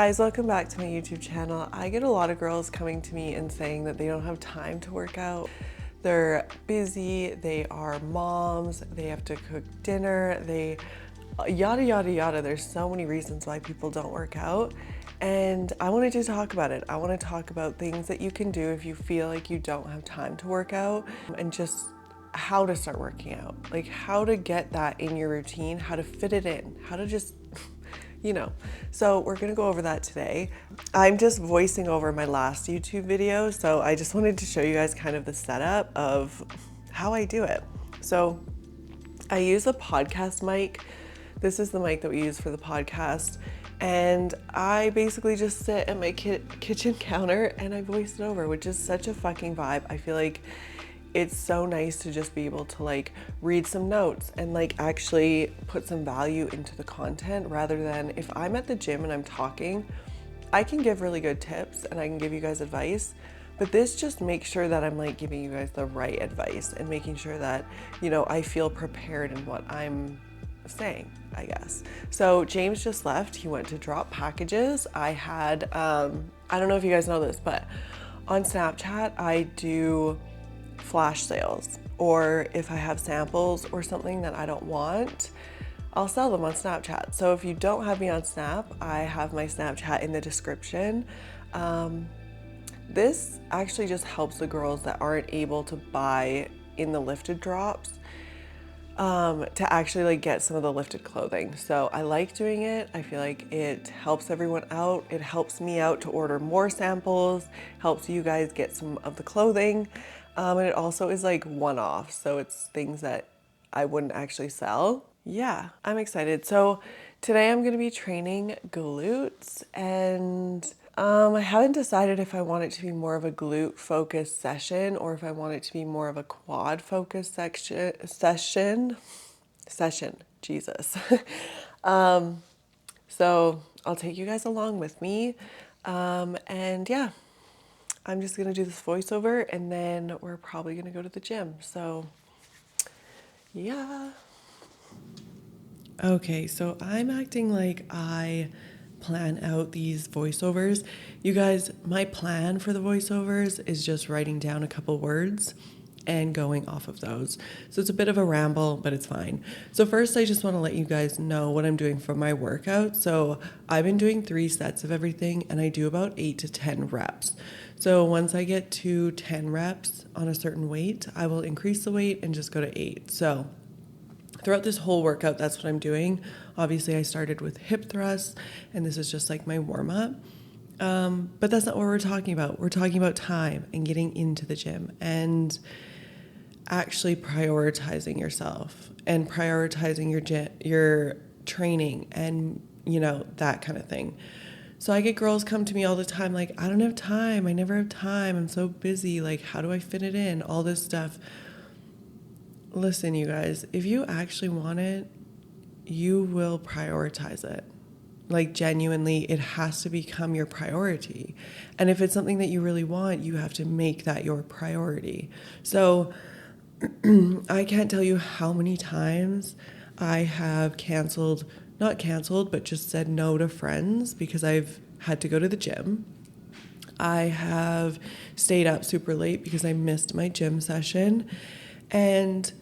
guys, welcome back to my YouTube channel. I get a lot of girls coming to me and saying that they don't have time to work out. They're busy, they are moms, they have to cook dinner, they yada yada yada. There's so many reasons why people don't work out, and I wanted to talk about it. I want to talk about things that you can do if you feel like you don't have time to work out, and just how to start working out, like how to get that in your routine, how to fit it in, how to just so we're gonna go over that today. I'm just voicing over my last YouTube video, so I just wanted to show you guys kind of the setup of how I do it. So I use a podcast mic. This is the mic that we use for the podcast, and I basically just sit at my kitchen counter and I voice it over, which is such a fucking vibe. I feel like it's so nice to just be able to like read some notes and like actually put some value into the content, rather than if I'm at the gym and I'm talking, I can give really good tips and I can give you guys advice, but this just makes sure that I'm like giving you guys the right advice and making sure that, I feel prepared in what I'm saying, I guess. So James just left. He went to drop packages. I had, I don't know if you guys know this, but on Snapchat, I do flash sales, or if I have samples or something that I don't want, I'll sell them on Snapchat. So if you don't have me on Snap, I have my Snapchat in the description. This actually just helps the girls that aren't able to buy in the lifted drops to actually like get some of the lifted clothing. So I like doing it. I feel like it helps everyone out. It helps me out to order more samples, helps you guys get some of the clothing. And it also is like one-off, so it's things that I wouldn't actually sell. Yeah, I'm excited. So today I'm gonna be training glutes, and I haven't decided if I want it to be more of a glute focused session or if I want it to be more of a quad focused session, Jesus. So I'll take you guys along with me, and yeah. I'm just gonna do this voiceover and then we're probably gonna go to the gym. So yeah. Okay, so I'm acting like I plan out these voiceovers. You guys, my plan for the voiceovers is just writing down a couple words and going off of those. So it's a bit of a ramble, but it's fine. So first, I just want to let you guys know what I'm doing for my workout. So I've been doing 3 sets of everything, and I do about 8 to 10 reps. So once I get to 10 reps on a certain weight, I will increase the weight and just go to 8. So throughout this whole workout, that's what I'm doing. Obviously, I started with hip thrusts, and this is just like my warm-up. But that's not what we're talking about. We're talking about time and getting into the gym and actually prioritizing yourself and prioritizing your training and, that kind of thing. So I get girls come to me all the time like, I don't have time. I never have time. I'm so busy. Like, how do I fit it in? All this stuff. Listen, you guys, if you actually want it, you will prioritize it. Like, genuinely, it has to become your priority. And if it's something that you really want, you have to make that your priority. So I can't tell you how many times I have not canceled, but just said no to friends because I've had to go to the gym. I have stayed up super late because I missed my gym session, and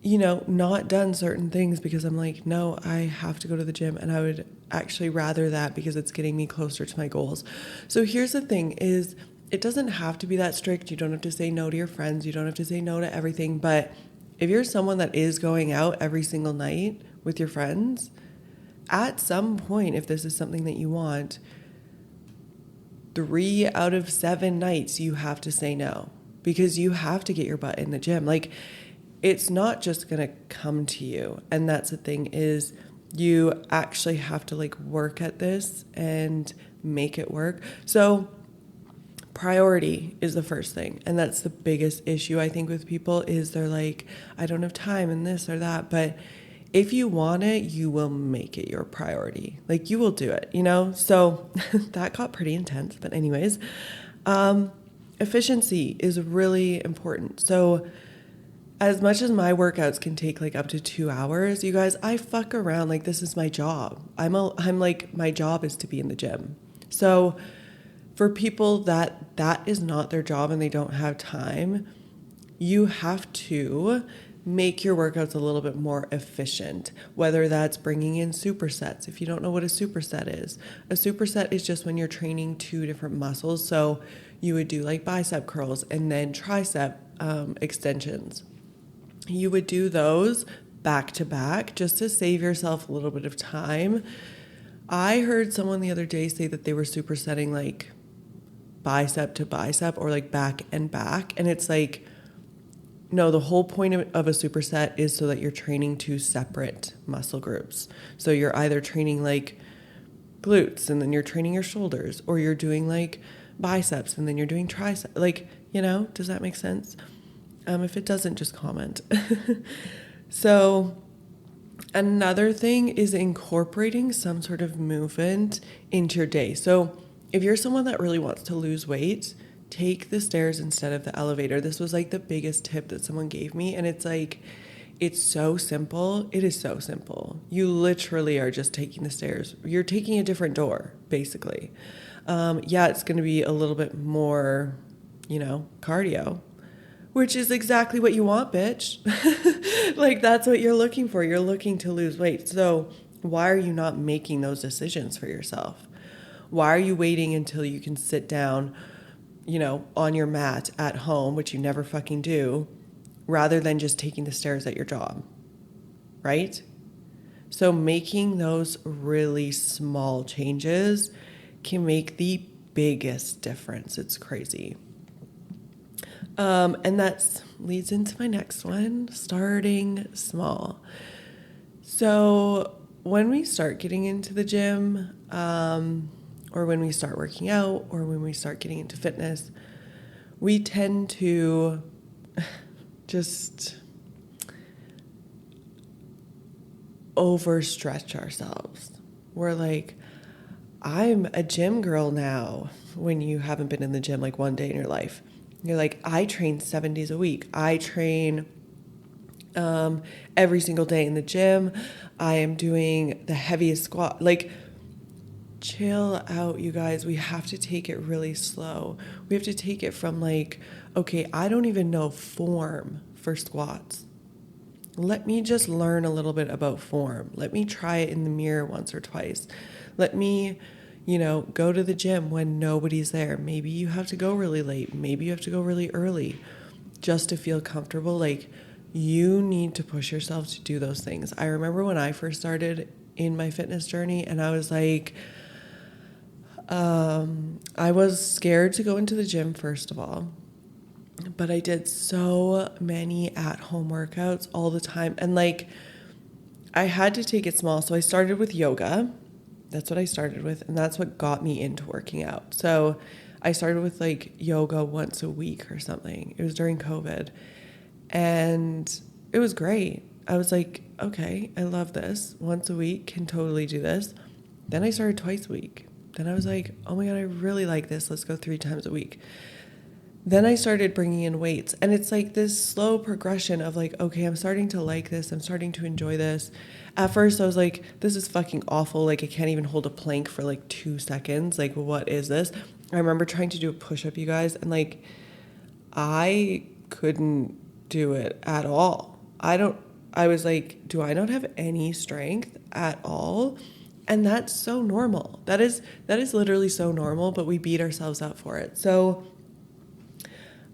not done certain things because I'm like, no, I have to go to the gym, and I would actually rather that because it's getting me closer to my goals. So here's the thing is, it doesn't have to be that strict. You don't have to say no to your friends. You don't have to say no to everything. But if you're someone that is going out every single night with your friends, at some point, if this is something that you want, 3 out of 7 nights, you have to say no because you have to get your butt in the gym. Like, it's not just going to come to you. And that's the thing is, you actually have to like work at this and make it work. So priority is the first thing. And that's the biggest issue I think with people is they're like, I don't have time and this or that. But if you want it, you will make it your priority. Like, you will do it, So that got pretty intense. But anyways, efficiency is really important. So as much as my workouts can take like up to 2 hours, you guys, I fuck around like this is my job. I'm like, my job is to be in the gym. So for people that is not their job and they don't have time, you have to make your workouts a little bit more efficient, whether that's bringing in supersets. If you don't know what a superset is, a superset is just when you're training two different muscles. So you would do like bicep curls and then tricep extensions. You would do those back to back just to save yourself a little bit of time. I heard someone the other day say that they were supersetting like bicep to bicep or like back and back. And it's like, no, the whole point of a superset is so that you're training two separate muscle groups. So you're either training like glutes and then you're training your shoulders, or you're doing like biceps and then you're doing triceps. Like, you know, does that make sense? If it doesn't, just comment. So another thing is incorporating some sort of movement into your day. So if you're someone that really wants to lose weight, take the stairs instead of the elevator. This was like the biggest tip that someone gave me. And it's like, it's so simple. It is so simple. You literally are just taking the stairs. You're taking a different door, basically. Yeah, it's going to be a little bit more, you know, cardio, which is exactly what you want, bitch. Like, that's what you're looking for. You're looking to lose weight. So why are you not making those decisions for yourself? Why are you waiting until you can sit down, you know, on your mat at home, which you never fucking do, rather than just taking the stairs at your job, right? So making those really small changes can make the biggest difference. It's crazy. And that leads into my next one, starting small. So when we start getting into the gym, or when we start working out, or when we start getting into fitness, we tend to just overstretch ourselves. We're like, I'm a gym girl now, when you haven't been in the gym like one day in your life. You're like, I train 7 days a week. I train every single day in the gym. I am doing the heaviest squat. Like, chill out, you guys. We have to take it really slow. We have to take it from like, okay, I don't even know form for squats. Let me just learn a little bit about form. Let me try it in the mirror once or twice. Let me, you know, go to the gym when nobody's there. Maybe you have to go really late. Maybe you have to go really early just to feel comfortable. Like, you need to push yourself to do those things. I remember when I first started in my fitness journey and I was like, I was scared to go into the gym, first of all, but I did so many at-home workouts all the time. And like, I had to take it small. So I started with yoga. That's what I started with. And that's what got me into working out. So I started with like yoga once a week or something. It was during COVID. And it was great. I was like, okay, I love this. Once a week, can totally do this. Then I started twice a week. Then I was like, oh my God, I really like this. Let's go 3 times a week. Then I started bringing in weights. And it's like this slow progression of like, okay, I'm starting to like this. I'm starting to enjoy this. At first I was like, this is fucking awful. Like, I can't even hold a plank for like 2 seconds. Like, what is this? I remember trying to do a push-up, you guys. And like, I couldn't do it at all. I was like, do I not have any strength at all? And that's so normal. That is literally so normal, but we beat ourselves up for it. So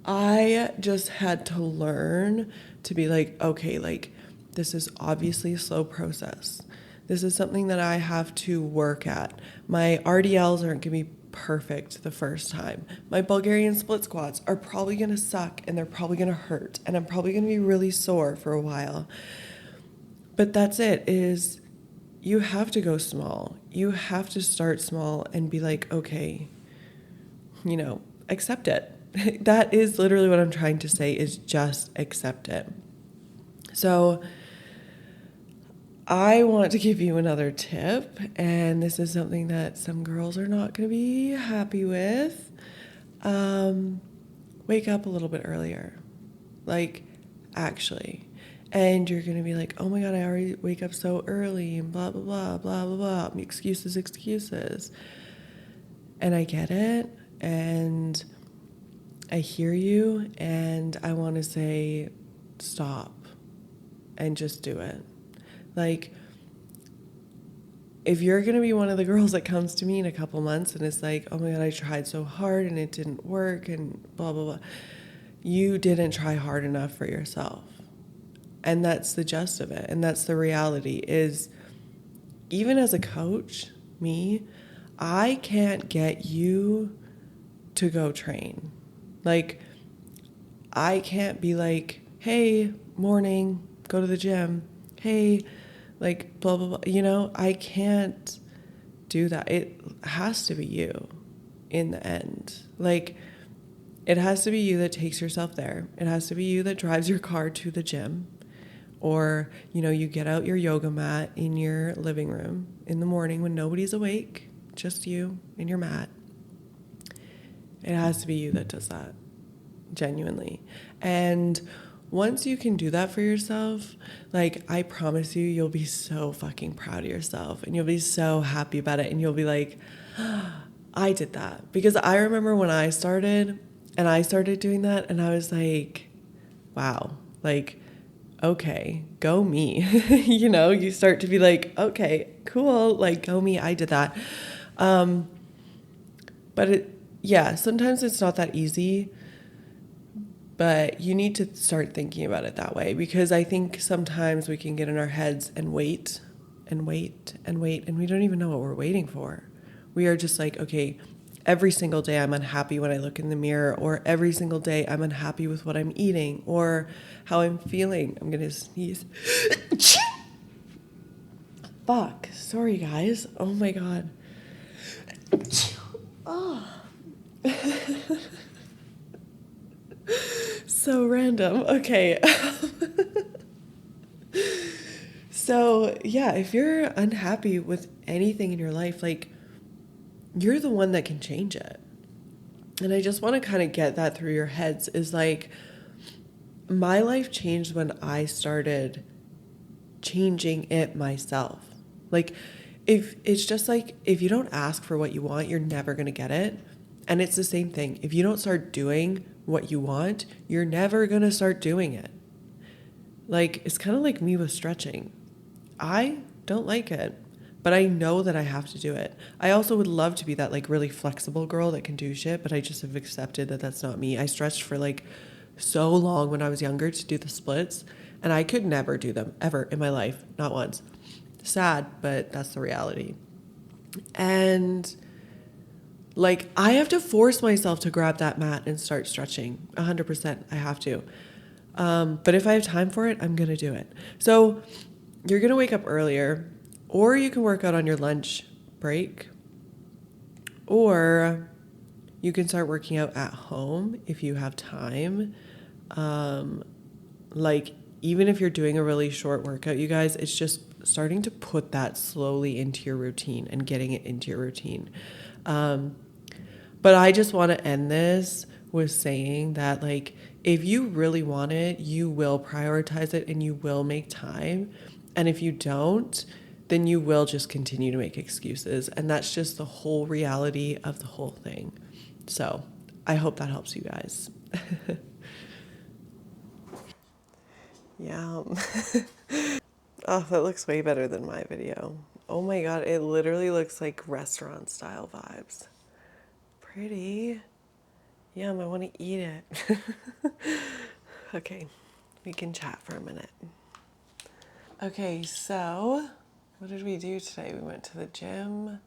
I just had to learn to be like, okay, like, this is obviously a slow process. This is something that I have to work at. My RDLs aren't going to be perfect the first time. My Bulgarian split squats are probably going to suck and they're probably going to hurt and I'm probably going to be really sore for a while. But that's it, is you have to go small. You have to start small and be like, okay, you know, accept it. That is literally what I'm trying to say, is just accept it. So I want to give you another tip, and this is something that some girls are not going to be happy with. Wake up a little bit earlier. Like, actually. And you're gonna be like, oh my God, I already wake up so early and blah, blah, blah, blah, blah, blah. Excuses, excuses. And I get it. And I hear you. And I want to say, stop and just do it. Like, if you're going to be one of the girls that comes to me in a couple months and it's like, oh my God, I tried so hard and it didn't work and blah, blah, blah. You didn't try hard enough for yourself. And that's the gist of it. And that's the reality is, even as a coach, me, I can't get you to go train. Like, I can't be like, hey, morning, go to the gym. Hey, like, blah, blah, blah. You know, I can't do that. It has to be you in the end. Like, it has to be you that takes yourself there. It has to be you that drives your car to the gym. Or, you know, you get out your yoga mat in your living room in the morning when nobody's awake, just you and your mat. It has to be you that does that, genuinely. And once you can do that for yourself, like, I promise you, you'll be so fucking proud of yourself and you'll be so happy about it. And you'll be like, I did that. Because I remember when I started doing that and I was like, wow, like, okay, go me. You know, you start to be like, okay, cool, like, go me, I did that. But sometimes it's not that easy, but you need to start thinking about it that way, because I think sometimes we can get in our heads and wait and wait and wait, and we don't even know what we're waiting for. We are just like, okay, every single day I'm unhappy when I look in the mirror, or every single day I'm unhappy with what I'm eating or how I'm feeling. I'm going to sneeze. Fuck. Sorry, guys. Oh my God. Oh. So random. Okay. So, yeah, if you're unhappy with anything in your life, like, you're the one that can change it. And I just want to kind of get that through your heads, is like, my life changed when I started changing it myself. Like, if it's just like, if you don't ask for what you want, you're never going to get it. And it's the same thing. If you don't start doing what you want, you're never going to start doing it. Like, it's kind of like me with stretching. I don't like it, but I know that I have to do it. I also would love to be that, like, really flexible girl that can do shit, but I just have accepted that that's not me. I stretched for, like, so long when I was younger to do the splits, and I could never do them ever in my life. Not once. Sad, but that's the reality. And, like, I have to force myself to grab that mat and start stretching. 100%. I have to. But if I have time for it, I'm going to do it. So you're going to wake up earlier, or you can work out on your lunch break, or you can start working out at home if you have time. Like, even if you're doing a really short workout, you guys, it's just starting to put that slowly into your routine and getting it into your routine. But I just want to end this with saying that, like, if you really want it, you will prioritize it and you will make time. And if you don't, then you will just continue to make excuses. And that's just the whole reality of the whole thing. So I hope that helps you guys. Yeah. Oh, that looks way better than my video. Oh my God, it literally looks like restaurant style vibes. Pretty. Yum, I want to eat it. Okay, we can chat for a minute. Okay, so what did we do today? We went to the gym.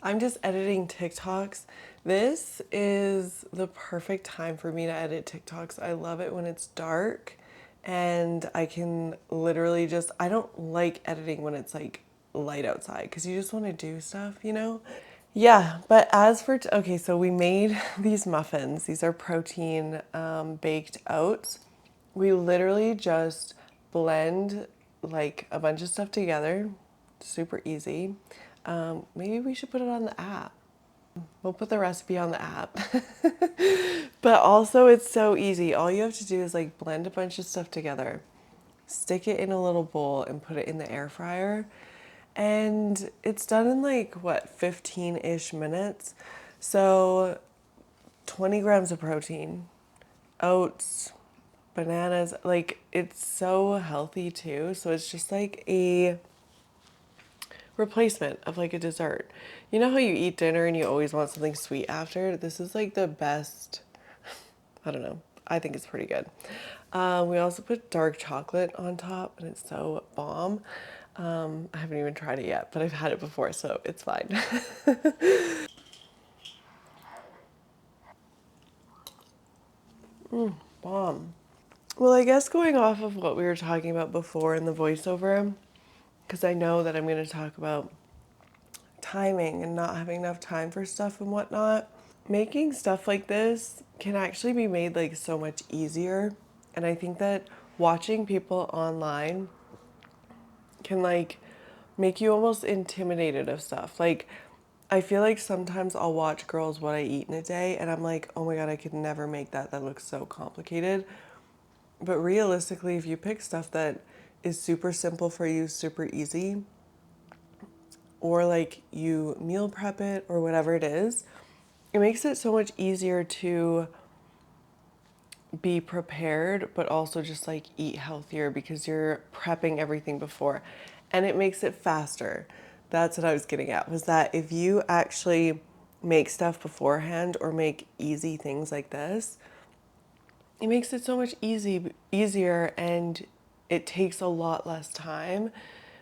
I'm just editing TikToks. This is the perfect time for me to edit TikToks. I love it when it's dark and I can literally just, I don't like editing when it's like light outside because you just want to do stuff, you know? Yeah, but as for, okay, so we made these muffins. These are protein baked oats. We literally just blend like a bunch of stuff together. Super easy. Maybe we should put it on the app. We'll put the recipe on the app. But also it's so easy. All you have to do is like blend a bunch of stuff together, stick it in a little bowl and put it in the air fryer. And it's done in like what, 15-ish minutes. So 20 grams of protein, oats, bananas, like it's so healthy too. So it's just like a replacement of like a dessert. You know how you eat dinner and you always want something sweet after? This is like the best. I don't know. I think it's pretty good. We also put dark chocolate on top and it's so bomb. I haven't even tried it yet, but I've had it before, so it's fine. Bomb. Well, I guess going off of what we were talking about before in the voiceover, because I know that I'm going to talk about timing and not having enough time for stuff and whatnot. Making stuff like this can actually be made like so much easier. And I think that watching people online can like make you almost intimidated of stuff. Like I feel like sometimes I'll watch girls what I eat in a day and I'm like, oh my God, I could never make that. That looks so complicated. But realistically, if you pick stuff that is super simple for you, super easy, or like you meal prep it or whatever it is, it makes it so much easier to be prepared, but also just like eat healthier because you're prepping everything before. And it makes it faster. That's what I was getting at, was that if you actually make stuff beforehand or make easy things like this, it makes it so much easier and it takes a lot less time.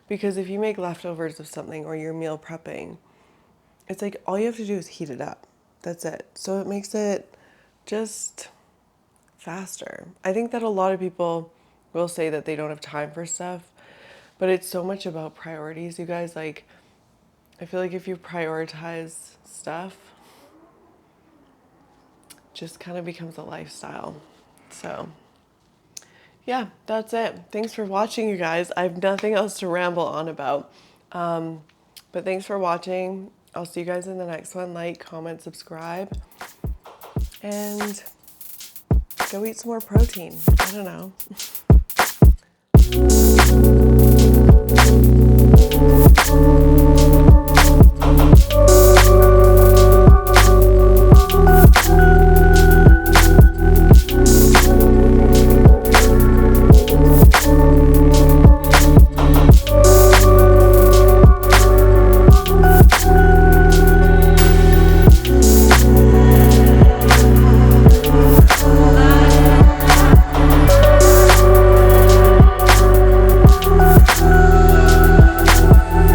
Because if you make leftovers of something or you're meal prepping, it's like all you have to do is heat it up. That's it. So it makes it just faster. I think that a lot of people will say that they don't have time for stuff, but it's so much about priorities, you guys. Like, I feel like if you prioritize stuff, it just kind of becomes a lifestyle. So yeah, that's it. Thanks for watching, you guys. I have nothing else to ramble on about. But thanks for watching. I'll see you guys in the next one. Like, comment, subscribe, and go eat some more protein. I don't know.